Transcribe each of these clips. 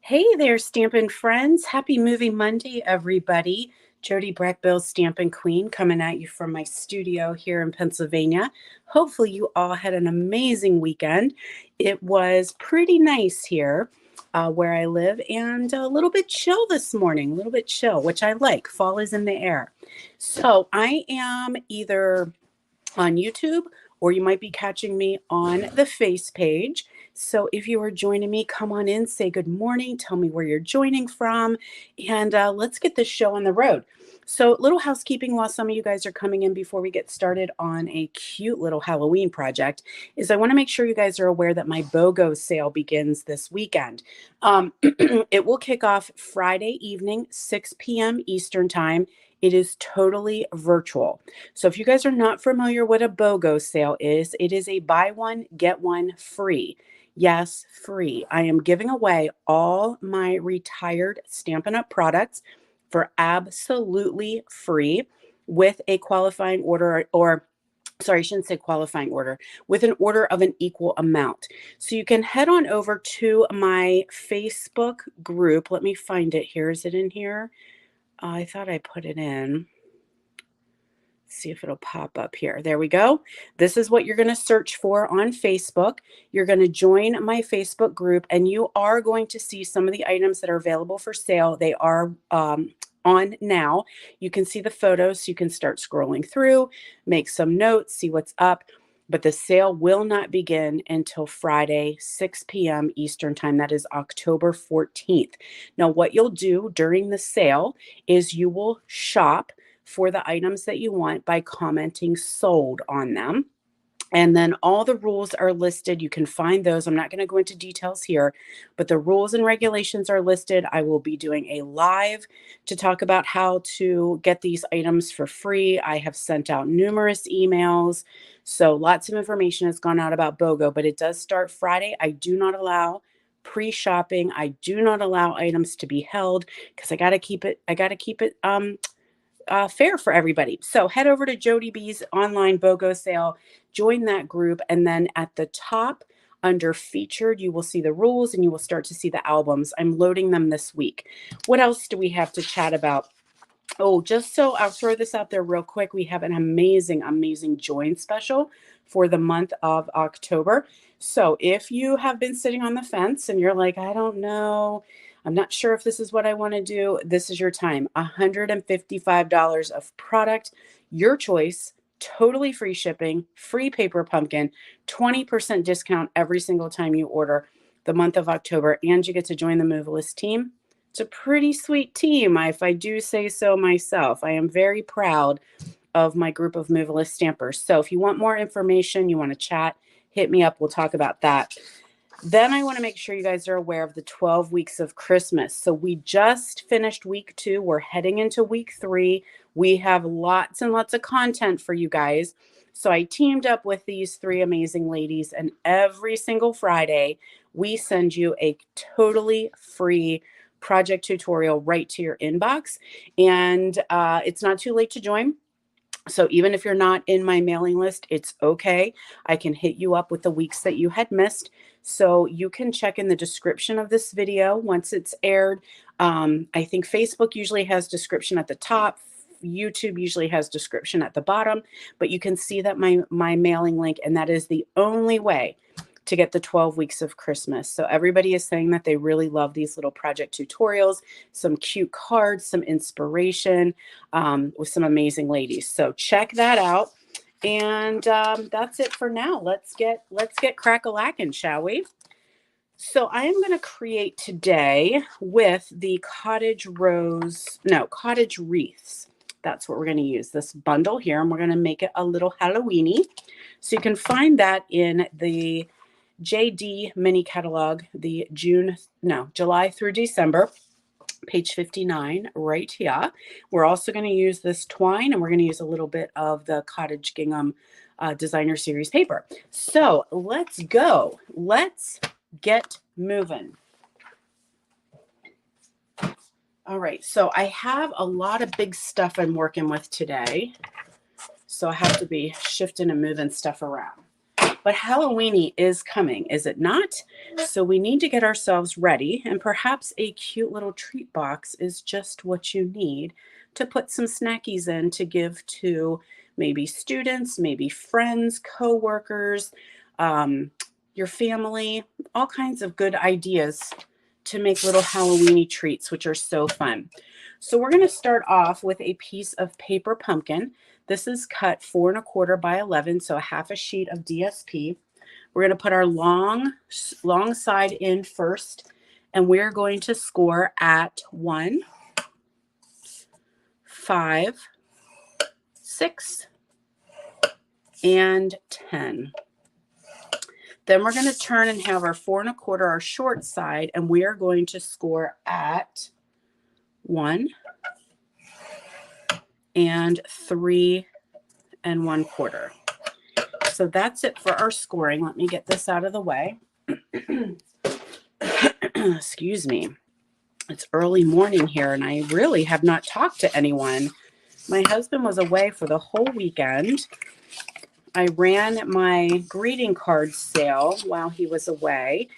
Hey there, Stampin' friends. Happy Movie Monday, everybody. Jody Brackbill, Stampin' Queen, coming at you from my studio here in Pennsylvania. Hopefully you all had an amazing weekend. It was pretty nice here where I live and a little bit chill this morning, a little bit chill, which I like. Fall is in the air. So I am either on YouTube, or you might be catching me on the Face page. So if you are joining me, come on in, say good morning, tell me where you're joining from, and let's get this show on the road. So, little housekeeping while some of you guys are coming in before we get started on a cute little Halloween project is I want to make sure you guys are aware that my BOGO sale begins this weekend. It will kick off Friday evening, 6 p.m. Eastern Time. It is totally virtual. So if you guys are not familiar what a BOGO sale is, it is a buy one, get one free. Yes, free. I am giving away all my retired Stampin' Up! Products for absolutely free with a qualifying order, or sorry, I shouldn't say qualifying order, with an order of an equal amount. So you can head on over to my Facebook group. Let me find it here. Is it in here? I thought I put it in. See if it'll pop up here. There we go. This is what you're going to search for on Facebook. You're going to join my Facebook group, and you are going to see some of the items that are available for sale. They are on now. You can see the photos, so you can start scrolling through, make some notes, see what's up. But the sale will not begin until Friday, 6 p.m. Eastern Time. That is October 14th. Now, what you'll do during the sale is you will shop for the items that you want by commenting sold on them. And then all the rules are listed. You can find those. I'm not going to go into details here, but the rules and regulations are listed. I will be doing a live to talk about how to get these items for free. I have sent out numerous emails. So lots of information has gone out about BOGO, but it does start Friday. I do not allow pre-shopping. I do not allow items to be held because I got to keep it fair for everybody. So head over to Jody B's online BOGO sale, join that group, and then at the top under featured, you will see the rules and you will start to see the albums. I'm loading them this week. What else do we have to chat about? Oh, just so I'll throw this out there real quick. We have an amazing, amazing join special for the month of October. So if you have been sitting on the fence and you're like, I don't know, I'm not sure if this is what I want to do, this is your time. $155 of product, your choice, totally free shipping, free paper pumpkin, 20% discount every single time you order the month of October, and you get to join the Move List team. It's a pretty sweet team, if I do say so myself. I am very proud of my group of Move List stampers. So if you want more information, you want to chat, hit me up. We'll talk about that. Then I want to make sure you guys are aware of the 12 weeks of Christmas. So we just finished week 2. We're heading into week 3. We have lots and lots of content for you guys. So I teamed up with these 3 amazing ladies, and every single Friday, we send you a totally free project tutorial right to your inbox. And it's not too late to join. So even if you're not in my mailing list, it's okay. I can hit you up with the weeks that you had missed. So you can check in the description of this video once it's aired. I think Facebook usually has description at the top. YouTube usually has description at the bottom, but you can see that my mailing link, and that is the only way to get the 12 weeks of Christmas. So everybody is saying that they really love these little project tutorials, some cute cards, some inspiration with some amazing ladies. So check that out. And that's it for now. Let's get crack-a-lackin', shall we? So I am going to create today with the Cottage Wreaths. That's what we're going to use, this bundle here, and we're going to make it a little Halloween-y. So you can find that in the JD mini catalog, the July through December, page 59 right here. We're also going to use this twine, and we're going to use a little bit of the Cottage Gingham designer series paper. So let's go. Let's get moving. All right, so I have a lot of big stuff I'm working with today, so I have to be shifting and moving stuff around. But Halloweeny is coming, is it not? So we need to get ourselves ready, and perhaps a cute little treat box is just what you need to put some snackies in to give to maybe students, maybe friends, coworkers, um, your family, all kinds of good ideas to make little Halloweeny treats, which are so fun. So we're going to start off with a piece of paper pumpkin. This is cut 4¼ by 11, so a half a sheet of DSP. We're going to put our long side in first, and we're going to score at 1, 5, 6, and 10. Then we're going to turn and have our 4¼ our short side, and we are going to score at 1 and 3 1/4. So that's it for our scoring. Let me get this out of the way. Excuse me. It's early morning here, and I really have not talked to anyone. My husband was away for the whole weekend. I ran my greeting card sale while he was away.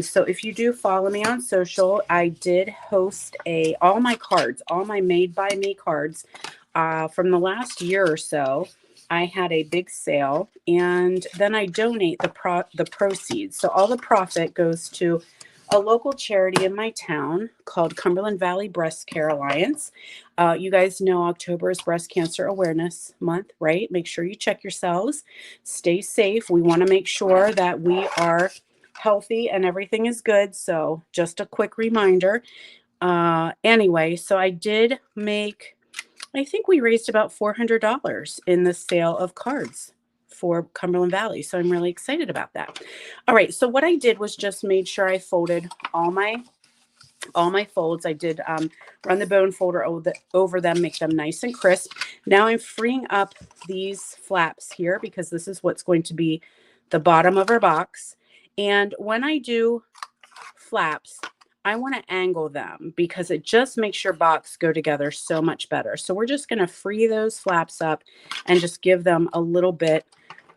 So if you do follow me on social, I did host all my made by me cards from the last year or so. I had a big sale, and then I donate the proceeds. So all the profit goes to a local charity in my town called Cumberland Valley Breast Care Alliance. You guys know October is Breast Cancer Awareness Month, right? Make sure you check yourselves. Stay safe. We want to make sure that we are healthy and everything is good. So just a quick reminder. Anyway, so I did I think we raised about $400 in the sale of cards for Cumberland Valley. So I'm really excited about that. All right. So what I did was just made sure I folded all my folds. I did run the bone folder over them, make them nice and crisp. Now I'm freeing up these flaps here because this is what's going to be the bottom of our box. And when I do flaps, I want to angle them because it just makes your box go together so much better. So we're just going to free those flaps up and just give them a little bit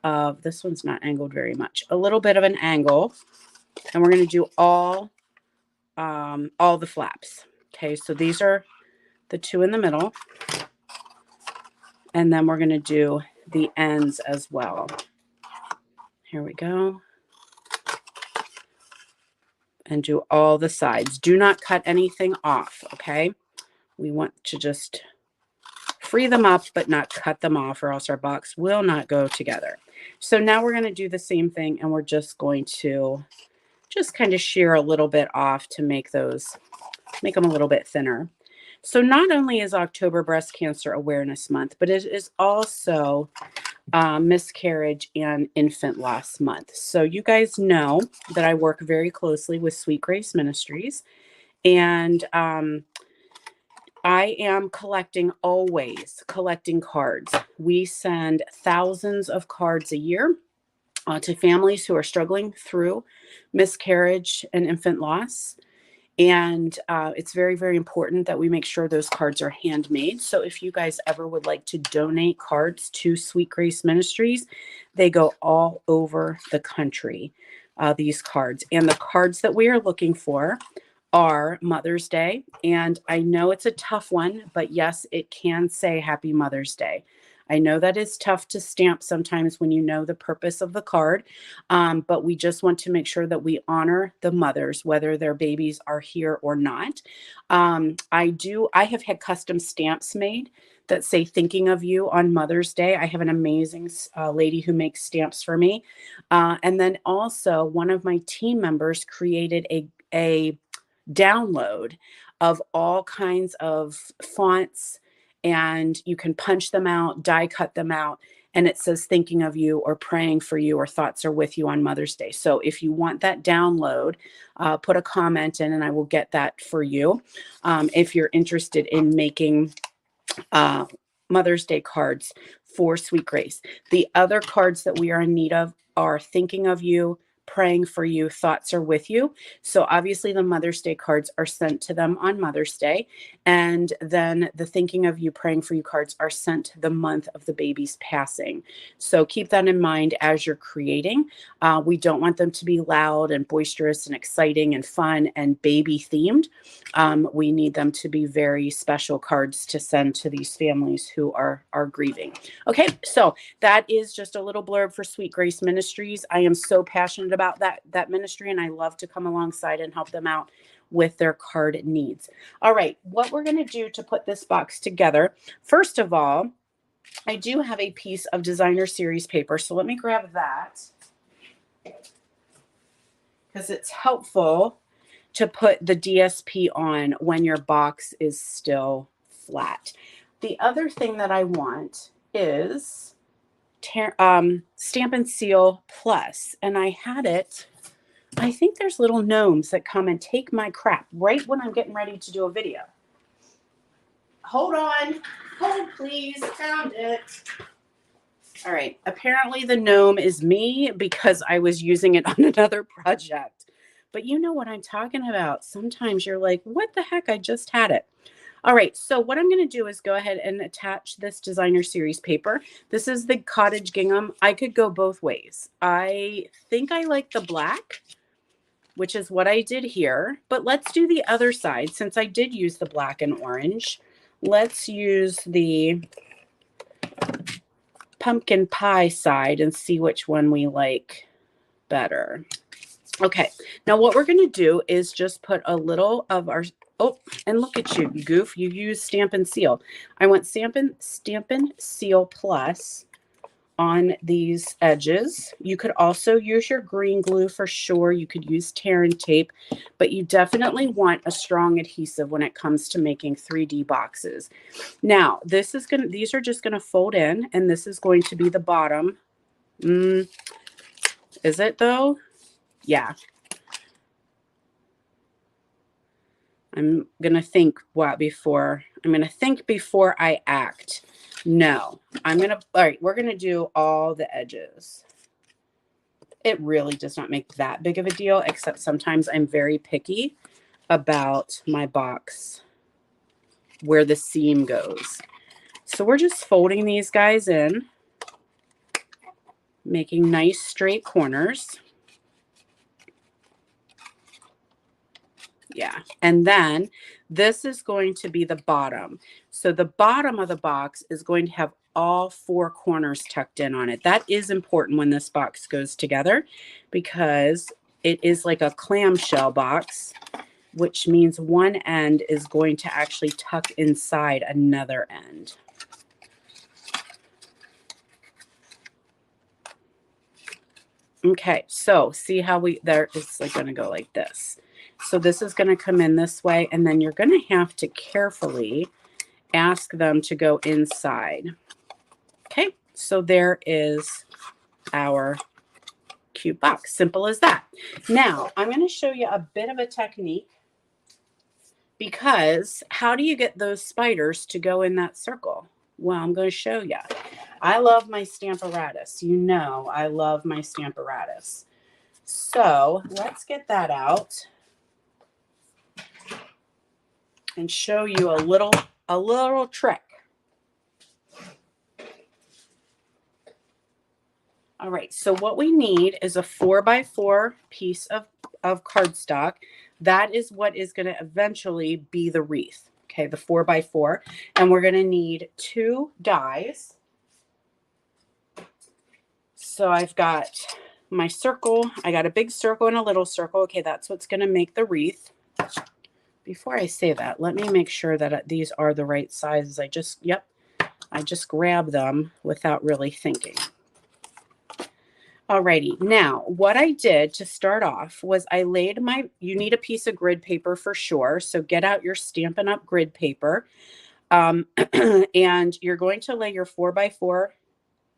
of, this one's not angled very much, a little bit of an angle. And we're going to do all the flaps. Okay, so these are the two in the middle. And then we're going to do the ends as well. Here we go. And do all the sides. Do not cut anything off, okay? We want to just free them up, but not cut them off, or else our box will not go together. So now we're going to do the same thing, and we're just going to just kind of shear a little bit off to make them a little bit thinner. So not only is October Breast Cancer Awareness Month, but it is also Miscarriage and Infant Loss Month. So you guys know that I work very closely with Sweet Grace Ministries, and I am always collecting cards. We send thousands of cards a year to families who are struggling through miscarriage and infant loss. And it's very, very important that we make sure those cards are handmade. So if you guys ever would like to donate cards to Sweet Grace Ministries, they go all over the country, these cards. And the cards that we are looking for are Mother's Day. And I know it's a tough one, but yes, it can say Happy Mother's Day. I know that is tough to stamp sometimes when you know the purpose of the card, but we just want to make sure that we honor the mothers, whether their babies are here or not. I have had custom stamps made that say thinking of you on Mother's Day. I have an amazing lady who makes stamps for me. And then also one of my team members created a download of all kinds of fonts, and you can punch them out, die cut them out, and it says thinking of you or praying for you or thoughts are with you on Mother's Day. So if you want that download, put a comment in and I will get that for you. If you're interested in making Mother's Day cards for Sweet Grace. The other cards that we are in need of are thinking of you, praying for you, thoughts are with you. So obviously the Mother's Day cards are sent to them on Mother's Day. And then the thinking of you, praying for you cards are sent the month of the baby's passing. So keep that in mind as you're creating. We don't want them to be loud and boisterous and exciting and fun and baby themed. We need them to be very special cards to send to these families who are grieving. Okay, so that is just a little blurb for Sweet Grace Ministries. I am so passionate about that ministry, and I love to come alongside and help them out with their card needs. All right, what we're going to do to put this box together, first of all, I do have a piece of designer series paper, so let me grab that because it's helpful to put the DSP on when your box is still flat. The other thing that I want is Stampin' Seal Plus, and I had it. I think there's little gnomes that come and take my crap right when I'm getting ready to do a video. Hold on. Hold, please. Found it. All right. Apparently the gnome is me because I was using it on another project. But you know what I'm talking about. Sometimes you're like, what the heck? I just had it. All right, so what I'm going to do is go ahead and attach this designer series paper. This is the Cottage Gingham. I could go both ways. I think I like the black, which is what I did here. But let's do the other side. Since I did use the black and orange, let's use the pumpkin pie side and see which one we like better. Okay, now what we're going to do is just put a little of our... Oh, and look at you, goof. You use Stampin' Seal. I want Stampin' Seal Plus on these edges. You could also use your green glue for sure. You could use tear and tape, but you definitely want a strong adhesive when it comes to making 3D boxes. Now, these are just going to fold in, and this is going to be the bottom. Is it though? Yeah. I'm going to think before I act. No, all right, we're going to do all the edges. It really does not make that big of a deal, except sometimes I'm very picky about my box where the seam goes. So we're just folding these guys in, making nice straight corners. Yeah. And then this is going to be the bottom. So the bottom of the box is going to have all 4 corners tucked in on it. That is important when this box goes together because it is like a clamshell box, which means one end is going to actually tuck inside another end. Okay, so see how it's like going to go like this. So this is going to come in this way, and then you're going to have to carefully ask them to go inside. Okay, so there is our cute box. Simple as that. Now, I'm going to show you a bit of a technique because how do you get those spiders to go in that circle? Well, I'm going to show you. I love my Stamparatus. You know I love my Stamparatus. So let's get that out and show you a little trick. All right, so what we need is a 4x4 piece of cardstock. That is what is going to eventually be the wreath. Okay, the 4x4. And we're going to need 2 dies. So I've got my circle. I got a big circle and a little circle. Okay, that's what's going to make the wreath. Before I say that, let me make sure that these are the right sizes. I just grab them without really thinking. Alrighty, now what I did to start off was I laid you need a piece of grid paper for sure. So get out your Stampin' Up! Grid paper. And you're going to lay your 4x4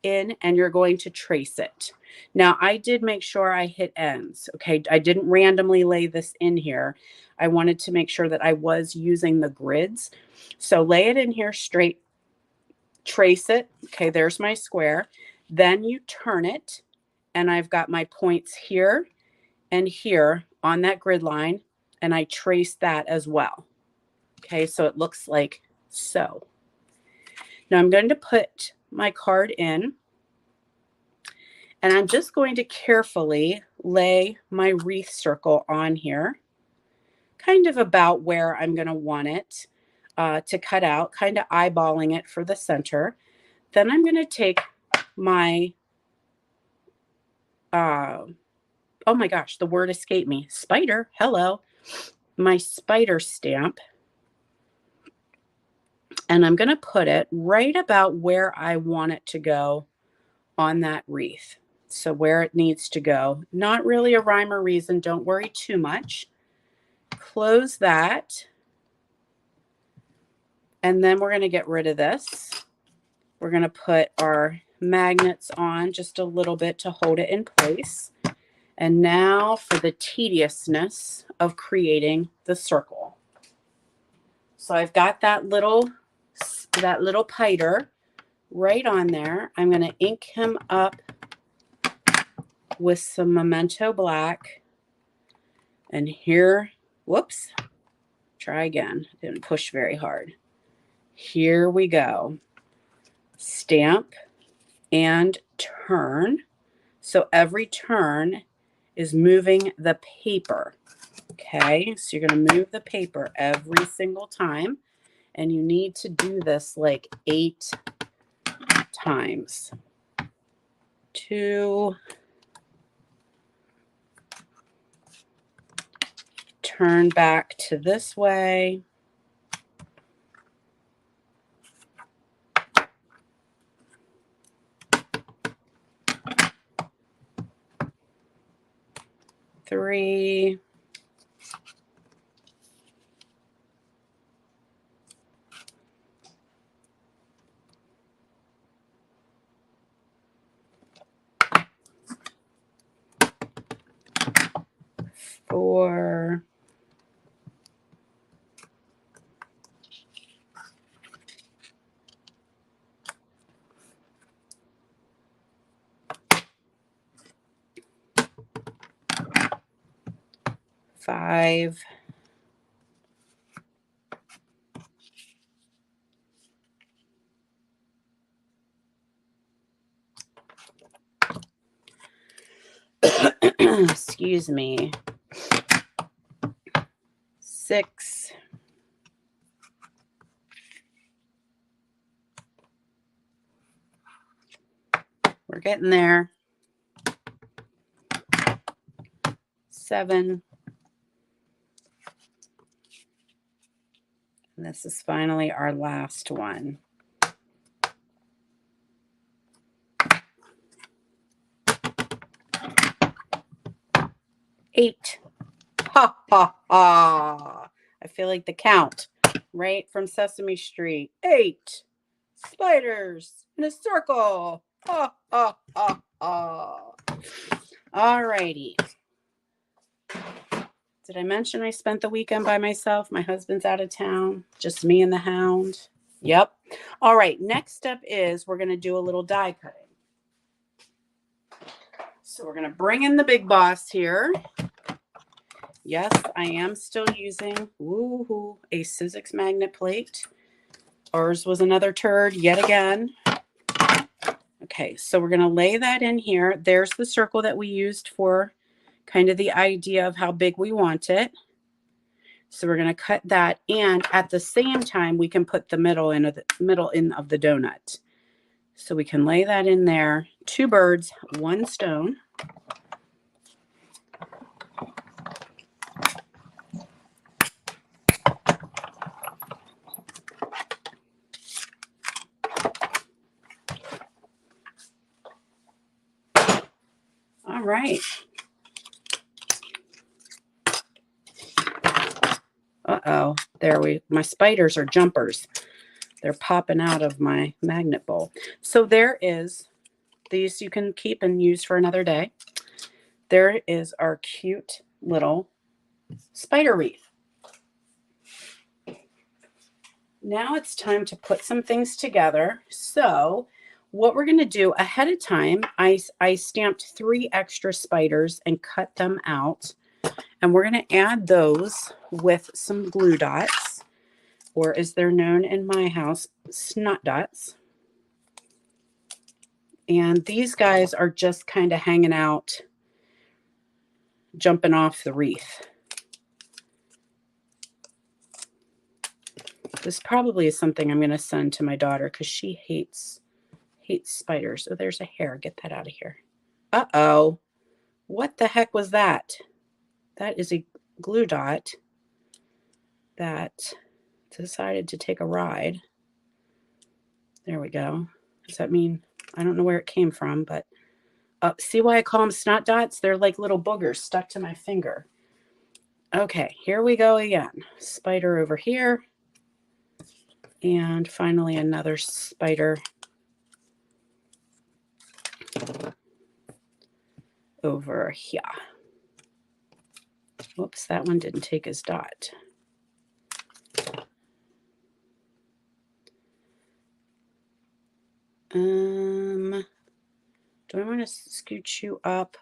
in and you're going to trace it. Now I did make sure I hit ends. Okay, I didn't randomly lay this in here. I wanted to make sure that I was using the grids. So lay it in here straight, trace it. Okay, there's my square. Then you turn it, and I've got my points here and here on that grid line, and I trace that as well. Okay, so it looks like so. Now I'm going to put my card in, and I'm just going to carefully lay my wreath circle on here, kind of about where I'm going to want it to cut out, kind of eyeballing it for the center. Then I'm going to take my, oh my gosh, the word escaped me. Spider, hello. My spider stamp. And I'm going to put it right about where I want it to go on that wreath. So where it needs to go. Not really a rhyme or reason. Don't worry too much. Close that. And then we're going to get rid of this. We're going to put our magnets on just a little bit to hold it in place. And now for the tediousness of creating the circle. So I've got that little piter right on there. I'm going to ink him up with some Memento Black. And here, whoops, try again. Didn't push very hard. Here we go. Stamp and turn. So every turn is moving the paper. Okay, so you're going to move the paper every single time. And you need to do this like 8 times. 2. Turn back to this way. 3. 4. 5. 'Excuse me. 6. 'We're getting there. 7. And this is finally our last one. 8. Ha, ha, ha. I feel like the count, right, from Sesame Street. 8 spiders in a circle. Ha, ha, ha, ha. All righty. Did I mention I spent the weekend by myself? My husband's out of town. Just me and the hound. Yep. All right. Next step is we're going to do a little die cutting. So we're going to bring in the big boss here. Yes, I am still using a Sizzix magnet plate. Ours was another turd yet again. Okay, so we're going to lay that in here. There's the circle that we used for kind of the idea of how big we want it. So we're going to cut that, and at the same time we can put the middle in of the donut. So we can lay that in there. 2 birds, 1 stone. All right. Uh-oh, my spiders are jumpers. They're popping out of my magnet bowl. So there is, these you can keep and use for another day. There is our cute little spider wreath. Now it's time to put some things together. So what we're going to do ahead of time, I stamped 3 extra spiders and cut them out. And we're going to add those with some glue dots, or as they're known in my house, snot dots. And these guys are just kind of hanging out, jumping off the wreath. This probably is something I'm going to send to my daughter because she hates spiders. Oh, there's a hair. Get that out of here. Uh-oh. What the heck was that? That is a glue dot that decided to take a ride. There we go. Does that mean, I don't know where it came from, but see why I call them snot dots? They're like little boogers stuck to my finger. Okay, here we go again. Spider over here. And finally another spider over here. Whoops, that one didn't take his dot. Do I want to scooch you up?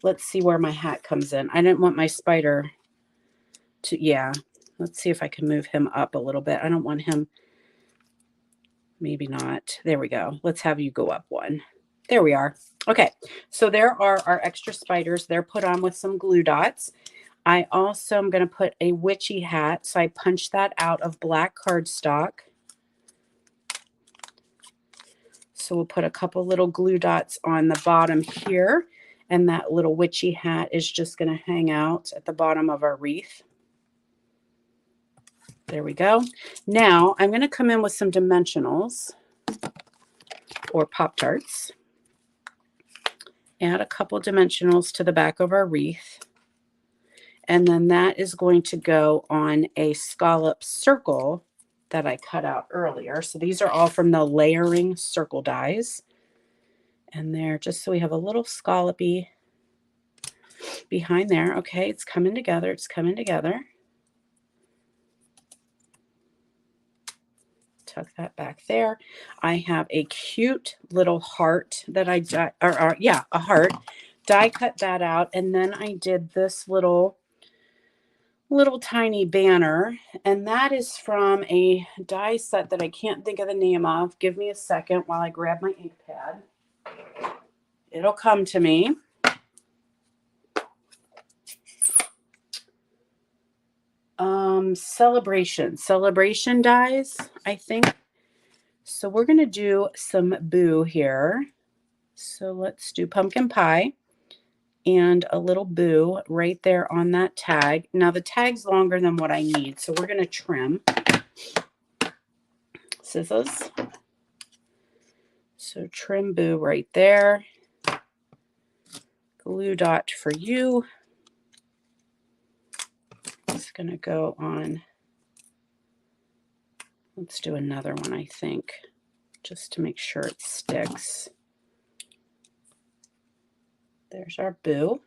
Let's see where my hat comes in. I didn't want my spider to, yeah. Let's see if I can move him up a little bit. I don't want him, maybe not. There we go. Let's have you go up one. There we are. Okay, so there are our extra spiders. They're put on with some glue dots. I also am going to put a witchy hat. So I punched that out of black cardstock. So we'll put a couple little glue dots on the bottom here. And that little witchy hat is just going to hang out at the bottom of our wreath. There we go. Now I'm going to come in with some dimensionals or Pop-Tarts. Add a couple dimensionals to the back of our wreath. And then that is going to go on a scallop circle that I cut out earlier. So these are all from the layering circle dies. And they're just so we have a little scallopy behind there. Okay, it's coming together. It's coming together. Tuck that back there. I have a cute little heart that I a heart. Die cut that out, and then I did this little tiny banner, and that is from a die set that I can't think of the name of. Give me a second while I grab my ink pad. It'll come to me. Celebration dies, I think. So we're going to do some boo here. So let's do pumpkin pie and a little boo right there on that tag. Now the tag's longer than what I need, so we're going to trim. Scissors. So trim boo right there. Glue dot for you. It's going to go on. Let's do another one, I think, just to make sure it sticks. There's our boo.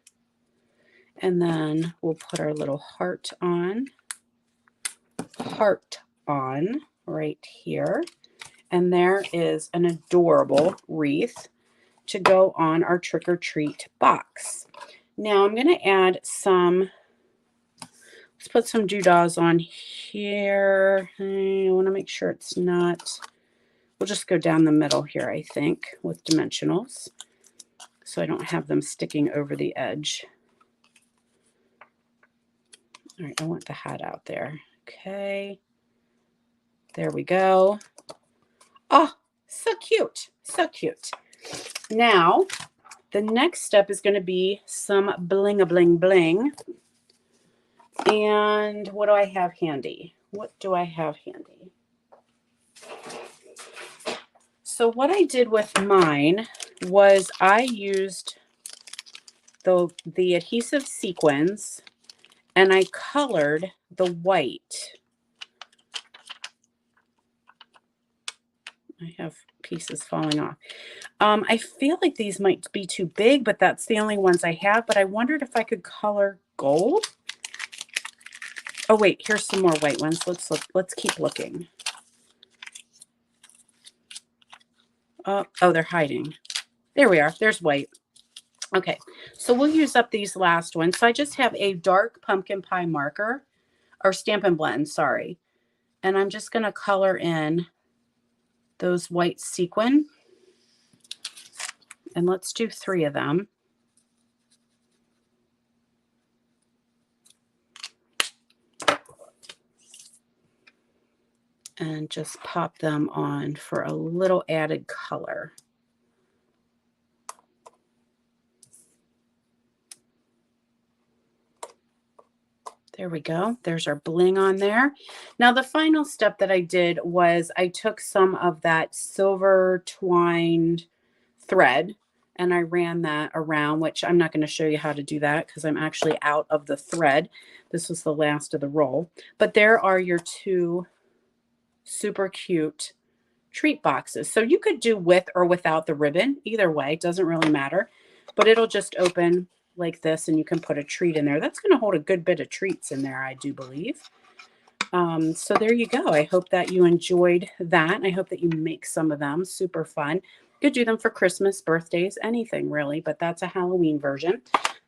And then we'll put our little heart on right here. And there is an adorable wreath to go on our trick or treat box. Now I'm going to add some, let's put some doodahs on here. I want to make sure it's not, we'll just go down the middle here, I think, with dimensionals, so I don't have them sticking over the edge. All right, I want the hat out there. Okay, there we go. Oh, so cute, so cute. Now, the next step is going to be some bling-a-bling-bling. And what do I have handy? What do I have handy? So what I did with mine was I used the adhesive sequins and I colored the white. I have pieces falling off. I feel like these might be too big, but that's the only ones I have. But I wondered if I could color gold. Oh wait, here's some more white ones. Let's look. Let's keep looking. Oh, they're hiding. There we are. There's white. Okay, so we'll use up these last ones. So I just have a dark pumpkin pie marker, or Stampin' Blend, sorry. And I'm just going to color in those white sequin. And let's do 3 of them. And just pop them on for a little added color. There we go. There's our bling on there. Now the final step that I did was I took some of that silver twined thread and I ran that around, which I'm not going to show you how to do that because I'm actually out of the thread. This was the last of the roll. But there are your 2 super cute treat boxes. So you could do with or without the ribbon. Either way, doesn't really matter. But it'll just open like this and you can put a treat in there. That's going to hold a good bit of treats in there, I do believe. So there you go. I hope that you enjoyed that. I hope that you make some of them. Super fun. You could do them for Christmas, birthdays, anything really, but that's a Halloween version.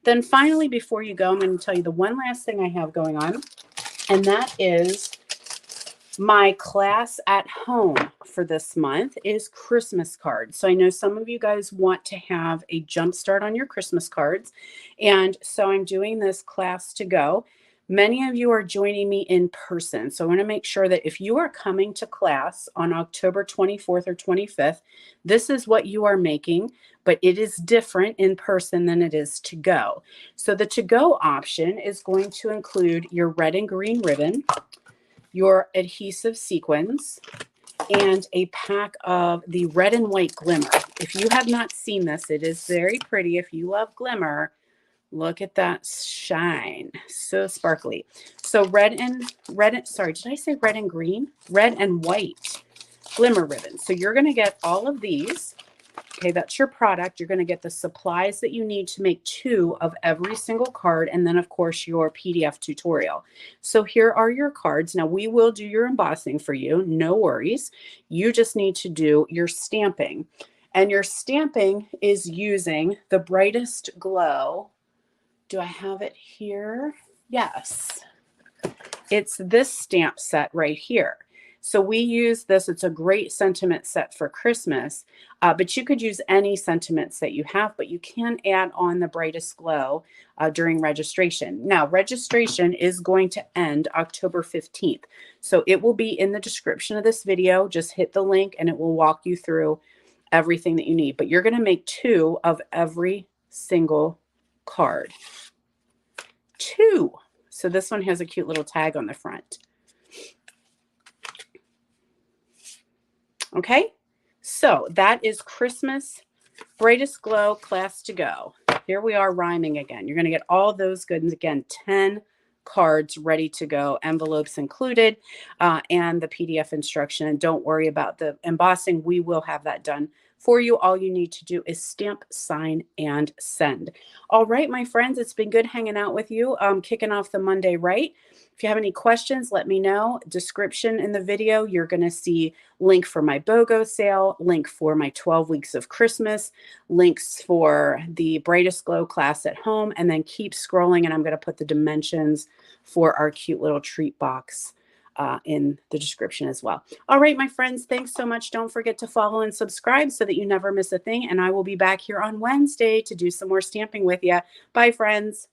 Then finally, before you go, I'm going to tell you the one last thing I have going on, and that is my class at home for this month is Christmas cards. So I know some of you guys want to have a jump start on your Christmas cards. And so I'm doing this class to go. Many of you are joining me in person. So I want to make sure that if you are coming to class on October 24th or 25th, this is what you are making, but it is different in person than it is to go. So the to go option is going to include your red and green ribbon, your adhesive sequins, and a pack of the red and white glimmer. If you have not seen this, it is very pretty. If you love glimmer, look at that shine. So sparkly. So sorry, did I say red and green? Red and white glimmer ribbon. So you're going to get all of these. Okay, that's your product. You're going to get the supplies that you need to make 2 of every single card. And then, of course, your PDF tutorial. So here are your cards. Now, we will do your embossing for you. No worries. You just need to do your stamping. And your stamping is using the Brightest Glow. Do I have it here? Yes. It's this stamp set right here. So we use this. It's a great sentiment set for Christmas, but you could use any sentiments that you have, but you can add on the Brightest Glow during registration. Now, registration is going to end October 15th. So it will be in the description of this video. Just hit the link and it will walk you through everything that you need. But you're going to make 2 of every single card. 2. So this one has a cute little tag on the front. Okay, so that is Christmas Brightest Glow class to go. Here we are rhyming again. You're going to get all those good, and again, 10 cards ready to go, envelopes included, and the PDF instruction. And don't worry about the embossing. We will have that done for you. All you need to do is stamp, sign, and send. All right, my friends, it's been good hanging out with you. Kicking off the Monday right. If you have any questions, let me know. Description in the video, you're going to see link for my BOGO sale, link for my 12 weeks of Christmas, links for the Brightest Glow class at home, and then keep scrolling and I'm going to put the dimensions for our cute little treat box in the description as well. All right, my friends, thanks so much. Don't forget to follow and subscribe so that you never miss a thing. And I will be back here on Wednesday to do some more stamping with you. Bye, friends.